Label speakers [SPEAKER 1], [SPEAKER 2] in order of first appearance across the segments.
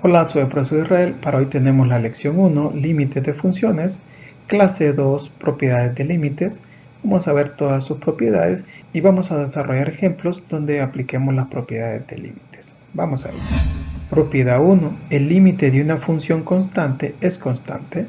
[SPEAKER 1] Hola, soy el profesor Israel. Para hoy tenemos la lección 1, límites de funciones, clase 2, propiedades de límites. Vamos a ver todas sus propiedades y vamos a desarrollar ejemplos donde apliquemos las propiedades de límites. Vamos a ir. Propiedad 1. El límite de una función constante es constante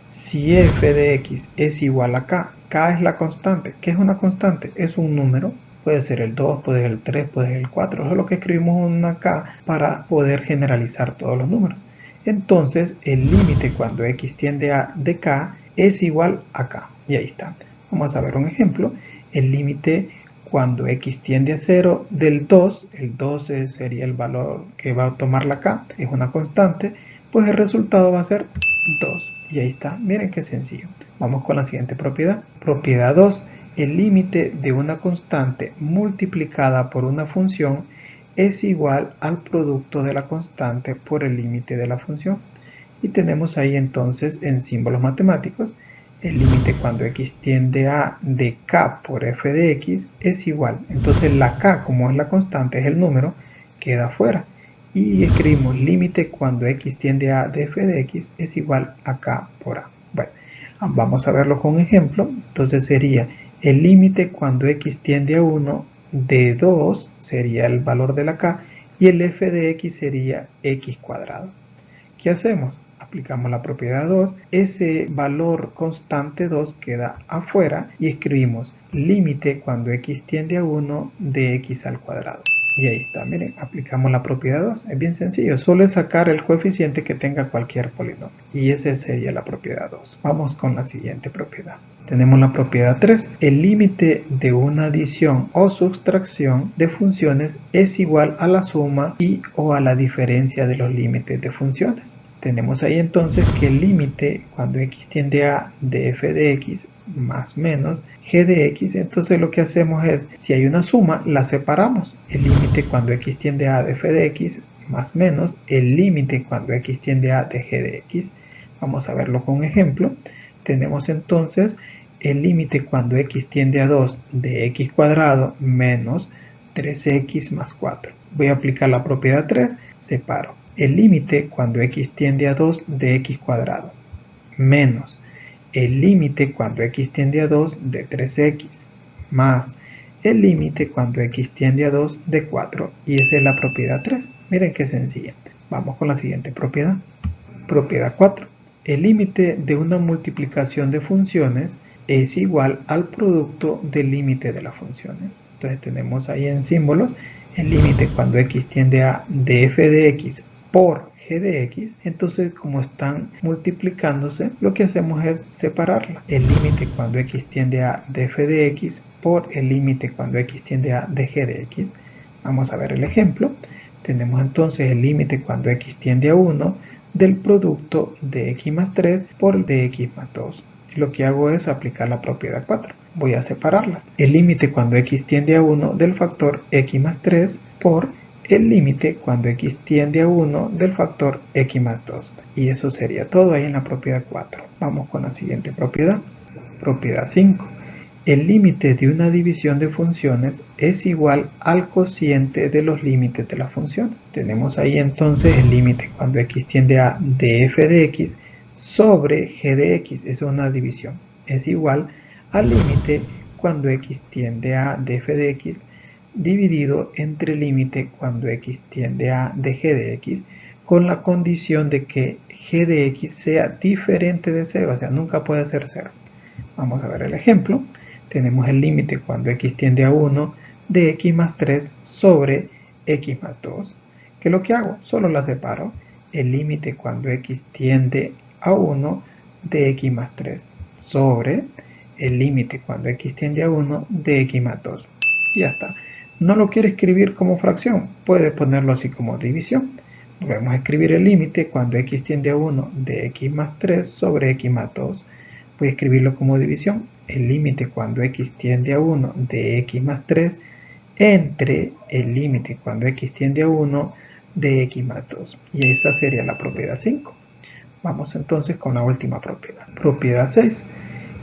[SPEAKER 1] si f de x es igual a k. K es la constante. ¿Qué es una constante? Es un número. Puede ser el 2, puede ser el 3, puede ser el 4. Solo que escribimos una k para poder generalizar todos los números. Entonces, el límite cuando x tiende a de k es igual a k. Y ahí está. Vamos a ver un ejemplo. El límite cuando x tiende a 0 del 2, el 2 sería el valor que va a tomar la k, es una constante, pues el resultado va a ser 2. Y ahí está, miren qué sencillo. Vamos con la siguiente propiedad. Propiedad 2. El límite de una constante multiplicada por una función es igual al producto de la constante por el límite de la función. Y tenemos ahí entonces en símbolos matemáticos el límite cuando x tiende a de k por f de x es igual. Entonces la k, como es la constante, es el número, queda fuera. Y escribimos límite cuando x tiende a de f de x es igual a k por a. Bueno, vamos a verlo con un ejemplo. Entonces sería el límite cuando x tiende a 1 de 2 sería el valor de la k y el f de x sería x cuadrado. ¿Qué hacemos? Aplicamos la propiedad 2, ese valor constante 2 queda afuera y escribimos límite cuando x tiende a 1 de x al cuadrado. Y ahí está, miren, aplicamos la propiedad 2, es bien sencillo, solo es sacar el coeficiente que tenga cualquier polinomio. Y esa sería la propiedad 2. Vamos con la siguiente propiedad. Tenemos la propiedad 3. El límite de una adición o sustracción de funciones es igual a la suma y o a la diferencia de los límites de funciones. Tenemos ahí entonces que el límite cuando x tiende a de f de x más menos g de x, entonces lo que hacemos es, si hay una suma, la separamos. El límite cuando x tiende a de f de x más menos el límite cuando x tiende a de g de x. Vamos a verlo con un ejemplo. Tenemos entonces el límite cuando x tiende a 2 de x cuadrado menos 3x más 4. Voy a aplicar la propiedad 3, separo. El límite cuando x tiende a 2 de x cuadrado menos el límite cuando x tiende a 2 de 3x más el límite cuando x tiende a 2 de 4. Y esa es la propiedad 3. Miren qué sencilla. Vamos con la siguiente propiedad. Propiedad 4. El límite de una multiplicación de funciones es igual al producto del límite de las funciones. Entonces tenemos ahí en símbolos el límite cuando x tiende a df de x por g de x. Entonces, como están multiplicándose, lo que hacemos es separarla. El límite cuando x tiende a df de x por el límite cuando x tiende a dg de x. Vamos a ver el ejemplo. Tenemos entonces el límite cuando x tiende a 1 del producto de x más 3 por de x más 2. Y lo que hago es aplicar la propiedad 4. Voy a separarlas. El límite cuando x tiende a 1 del factor x más 3 por el límite cuando x tiende a 1 del factor x más 2. Y eso sería todo ahí en la propiedad 4. Vamos con la siguiente propiedad. Propiedad 5. El límite de una división de funciones es igual al cociente de los límites de la función. Tenemos ahí entonces el límite cuando x tiende a df de x sobre g de x. Es una división. Es igual al límite cuando x tiende a df de x dividido entre límite cuando x tiende a dg de x, con la condición de que g de x sea diferente de 0, o sea, nunca puede ser 0. Vamos a ver el ejemplo. Tenemos el límite cuando x tiende a 1 de x más 3 sobre x más 2. ¿Qué es lo que hago? Solo la separo. El límite cuando x tiende a 1 de x más 3 sobre el límite cuando x tiende a 1 de x más 2. Y ya está. No lo quiere escribir como fracción, puede ponerlo así como división. Podemos escribir el límite cuando x tiende a 1 de x más 3 sobre x más 2. Voy a escribirlo como división. El límite cuando x tiende a 1 de x más 3 entre el límite cuando x tiende a 1 de x más 2. Y esa sería la propiedad 5. Vamos entonces con la última propiedad. Propiedad 6.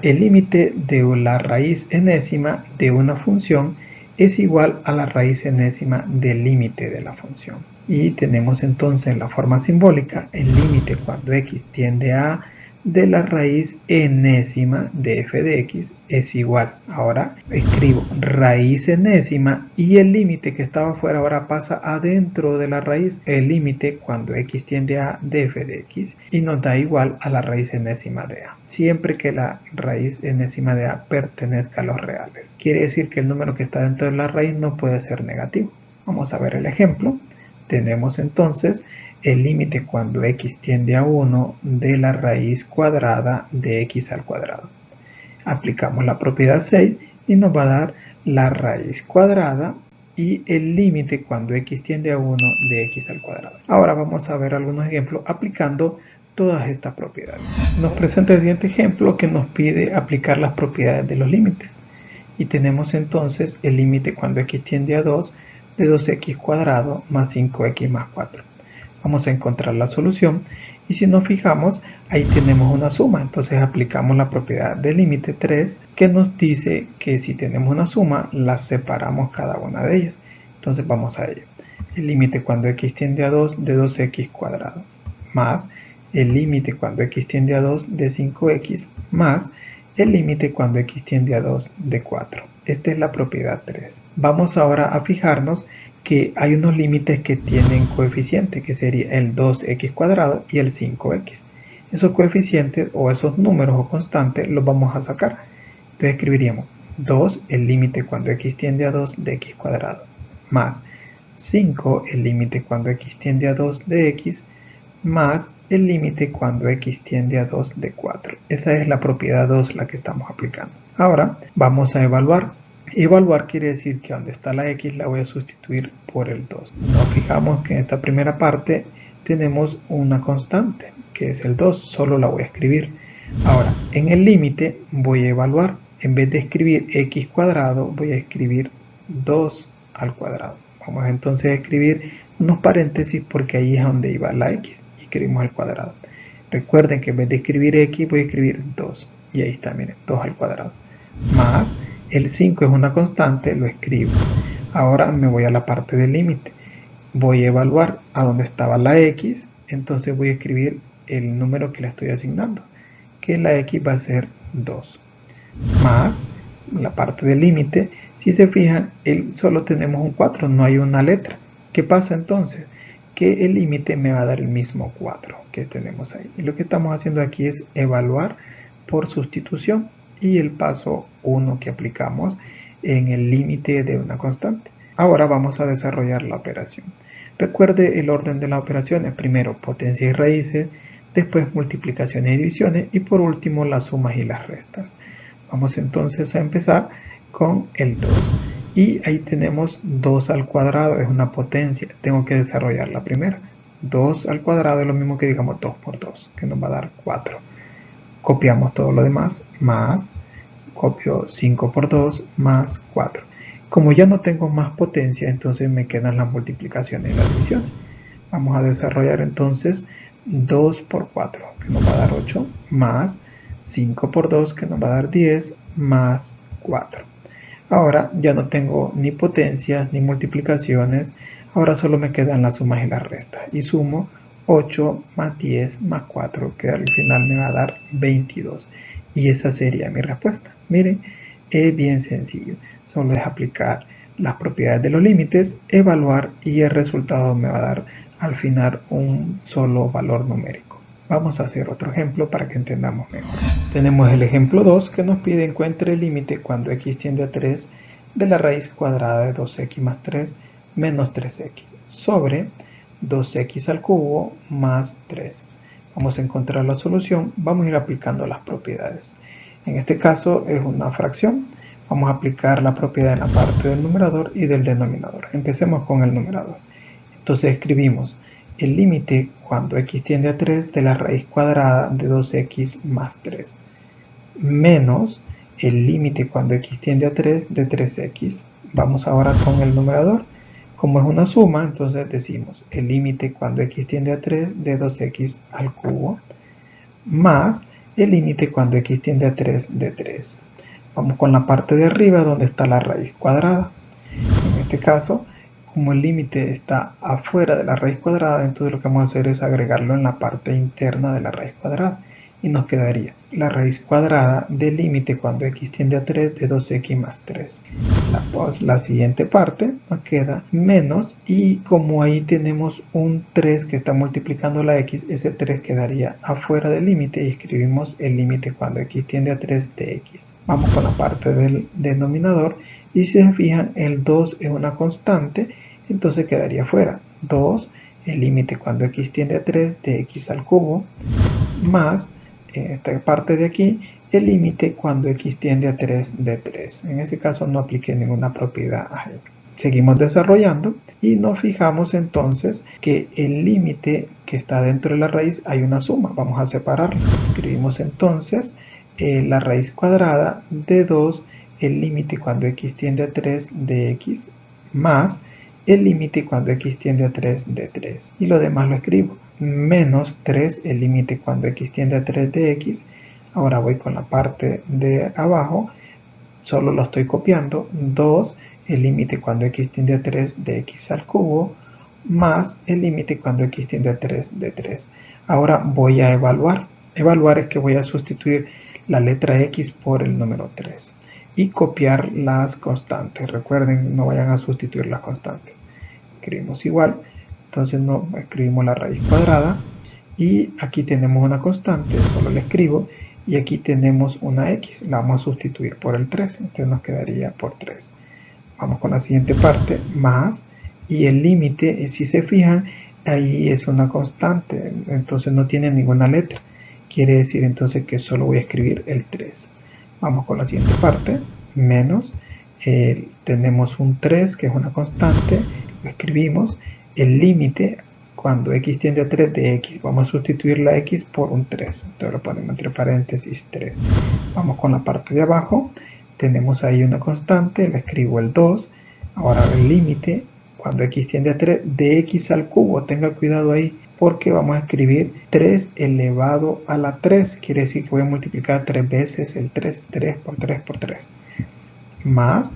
[SPEAKER 1] El límite de la raíz enésima de una función es igual a la raíz enésima del límite de la función. Y tenemos entonces en la forma simbólica el límite cuando x tiende a de la raíz enésima de f de x es igual. Ahora escribo raíz enésima y el límite que estaba afuera ahora pasa adentro de la raíz. El límite cuando x tiende a de f de x y nos da igual a la raíz enésima de a. Siempre que la raíz enésima de a pertenezca a los reales. Quiere decir que el número que está dentro de la raíz no puede ser negativo. Vamos a ver el ejemplo. Tenemos entonces el límite cuando x tiende a 1 de la raíz cuadrada de x al cuadrado. Aplicamos la propiedad 6 y nos va a dar la raíz cuadrada y el límite cuando x tiende a 1 de x al cuadrado. Ahora vamos a ver algunos ejemplos aplicando todas estas propiedades. Nos presenta el siguiente ejemplo que nos pide aplicar las propiedades de los límites. Y tenemos entonces el límite cuando x tiende a 2 de 2x cuadrado más 5x más 4. Vamos a encontrar la solución y si nos fijamos ahí tenemos una suma, entonces aplicamos la propiedad del límite 3 que nos dice que si tenemos una suma las separamos cada una de ellas. Entonces vamos a ello. El límite cuando x tiende a 2 de 2x cuadrado más el límite cuando x tiende a 2 de 5x más el límite cuando x tiende a 2 de 4. Esta es la propiedad 3. Vamos ahora a fijarnos que hay unos límites que tienen coeficiente, que sería el 2x cuadrado y el 5x. Esos coeficientes o esos números o constantes los vamos a sacar. Entonces escribiríamos 2 el límite cuando x tiende a 2 de x cuadrado más 5 el límite cuando x tiende a 2 de x más el límite cuando x tiende a 2 de 4. Esa es la propiedad 2 la que estamos aplicando. Ahora vamos a evaluar. Evaluar quiere decir que donde está la x la voy a sustituir por el 2. Nos fijamos que en esta primera parte tenemos una constante que es el 2, solo la voy a escribir. Ahora en el límite voy a evaluar. En vez de escribir x cuadrado voy a escribir 2 al cuadrado. Vamos entonces a escribir unos paréntesis porque ahí es donde iba la x. Escribimos al cuadrado. Recuerden que en vez de escribir x voy a escribir 2 y ahí está, miren, 2 al cuadrado más el 5 es una constante, lo escribo. Ahora me voy a la parte del límite, voy a evaluar a dónde estaba la x, entonces voy a escribir el número que le estoy asignando, que la x va a ser 2 más la parte del límite. Si se fijan, solo tenemos un 4, no hay una letra. ¿Qué pasa entonces? Que el límite me va a dar el mismo 4 que tenemos ahí. Y lo que estamos haciendo aquí es evaluar por sustitución y el paso 1 que aplicamos en el límite de una constante. Ahora vamos a desarrollar la operación. Recuerde el orden de las operaciones. Primero potencias y raíces, después multiplicaciones y divisiones y por último las sumas y las restas. Vamos entonces a empezar con el 2. Y ahí tenemos 2 al cuadrado, es una potencia, tengo que desarrollar la primera. 2 al cuadrado es lo mismo que digamos 2 por 2, que nos va a dar 4. Copiamos todo lo demás, más, copio 5 por 2, más 4. Como ya no tengo más potencia, entonces me quedan las multiplicaciones y las divisiones. Vamos a desarrollar entonces 2 por 4, que nos va a dar 8, más 5 por 2, que nos va a dar 10, más 4. Ahora ya no tengo ni potencias ni multiplicaciones, ahora solo me quedan las sumas y las restas. Y sumo 8 más 10 más 4, que al final me va a dar 22. Y esa sería mi respuesta. Miren, es bien sencillo. Solo es aplicar las propiedades de los límites, evaluar y el resultado me va a dar al final un solo valor numérico. Vamos a hacer otro ejemplo para que entendamos mejor. Tenemos el ejemplo 2 que nos pide encuentre el límite cuando x tiende a 3 de la raíz cuadrada de 2x más 3 menos 3x sobre 2x al cubo más 3. Vamos a encontrar la solución, vamos a ir aplicando las propiedades. En este caso es una fracción, vamos a aplicar la propiedad en la parte del numerador y del denominador. Empecemos con el numerador. Entonces escribimos el límite cuando x tiende a 3 de la raíz cuadrada de 2x más 3 menos el límite cuando x tiende a 3 de 3x. Vamos ahora con el numerador. Como es una suma, entonces decimos el límite cuando x tiende a 3 de 2x al cubo más el límite cuando x tiende a 3 de 3. Vamos con la parte de arriba donde está la raíz cuadrada. En este caso, como el límite está afuera de la raíz cuadrada, entonces lo que vamos a hacer es agregarlo en la parte interna de la raíz cuadrada. Y nos quedaría la raíz cuadrada del límite cuando x tiende a 3 de 2x más 3. La siguiente parte nos queda menos, y como ahí tenemos un 3 que está multiplicando la x, ese 3 quedaría afuera del límite y escribimos el límite cuando x tiende a 3 de x. Vamos con la parte del denominador y si se fijan el 2 es una constante, entonces quedaría fuera 2 el límite cuando x tiende a 3 de x al cubo más en esta parte de aquí el límite cuando x tiende a 3 de 3. En ese caso no apliqué ninguna propiedad ahí. Seguimos desarrollando y nos fijamos entonces que el límite que está dentro de la raíz hay una suma. Vamos a separarla. Escribimos entonces la raíz cuadrada de 2, el límite cuando x tiende a 3 de x, más el límite cuando x tiende a 3 de 3. Y lo demás lo escribo. Menos 3 el límite cuando x tiende a 3 de x. Ahora voy con la parte de abajo, solo lo estoy copiando. 2 el límite cuando x tiende a 3 de x al cubo, más el límite cuando x tiende a 3 de 3. Ahora voy a evaluar. Evaluar es que voy a sustituir la letra x por el número 3 y copiar las constantes. Recuerden, no vayan a sustituir las constantes. Escribimos igual, entonces no escribimos la raíz cuadrada y aquí tenemos una constante, solo la escribo, y aquí tenemos una x, la vamos a sustituir por el 3, entonces nos quedaría por 3. Vamos con la siguiente parte, más, y el límite, si se fijan, ahí es una constante, entonces no tiene ninguna letra. Quiere decir entonces que solo voy a escribir el 3. Vamos con la siguiente parte, menos, tenemos un 3 que es una constante, lo escribimos, el límite cuando x tiende a 3 de x, vamos a sustituir la x por un 3, entonces lo ponemos entre paréntesis 3. Vamos con la parte de abajo, tenemos ahí una constante, le escribo el 2, ahora el límite cuando x tiende a 3 de x al cubo, tenga cuidado ahí, porque vamos a escribir 3 elevado a la 3, quiere decir que voy a multiplicar 3 veces el 3, 3 por 3 por 3, más,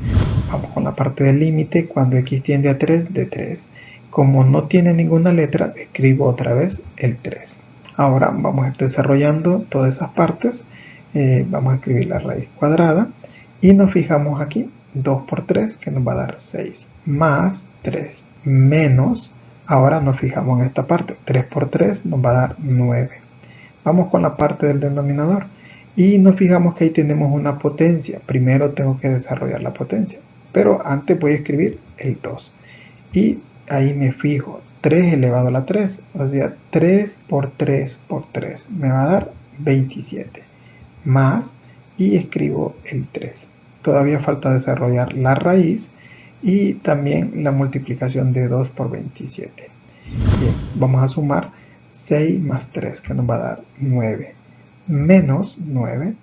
[SPEAKER 1] vamos con la parte del límite cuando x tiende a 3 de 3, como no tiene ninguna letra, escribo otra vez el 3. Ahora vamos a ir desarrollando todas esas partes, vamos a escribir la raíz cuadrada y nos fijamos aquí, 2 por 3 que nos va a dar 6, más 3, menos, ahora nos fijamos en esta parte, 3 por 3 nos va a dar 9. Vamos con la parte del denominador y nos fijamos que ahí tenemos una potencia. Primero tengo que desarrollar la potencia, pero antes voy a escribir el 2 y ahí me fijo 3 elevado a la 3, o sea 3 por 3 por 3 me va a dar 27, más, y escribo el 3. Todavía falta desarrollar la raíz y también la multiplicación de 2 por 27. Bien, vamos a sumar 6 más 3 que nos va a dar 9, menos 9.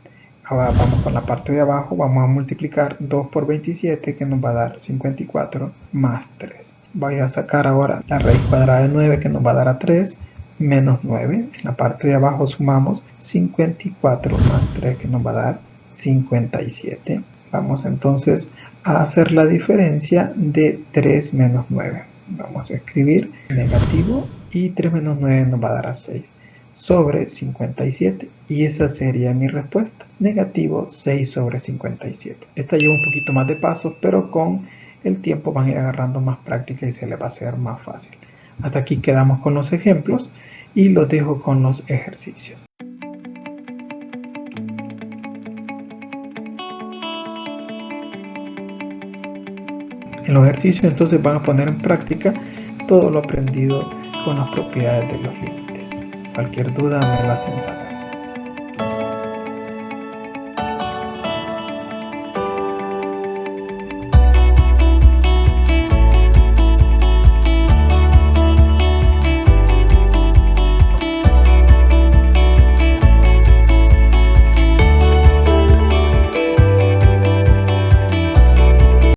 [SPEAKER 1] Ahora vamos con la parte de abajo, vamos a multiplicar 2 por 27 que nos va a dar 54 más 3. Voy a sacar ahora la raíz cuadrada de 9 que nos va a dar a 3 menos 9. En la parte de abajo sumamos 54 más 3 que nos va a dar 57. Vamos entonces a hacer la diferencia de 3 menos 9. Vamos a escribir negativo y 3 menos 9 nos va a dar a 6 sobre 57 y esa sería mi respuesta, negativo 6 sobre 57. Esta lleva un poquito más de pasos, pero con el tiempo van a ir agarrando más práctica y se les va a hacer más fácil. Hasta aquí quedamos con los ejemplos y los dejo con los ejercicios. En los ejercicios entonces van a poner en práctica todo lo aprendido con las propiedades de los límites. Cualquier duda me la hacen saber.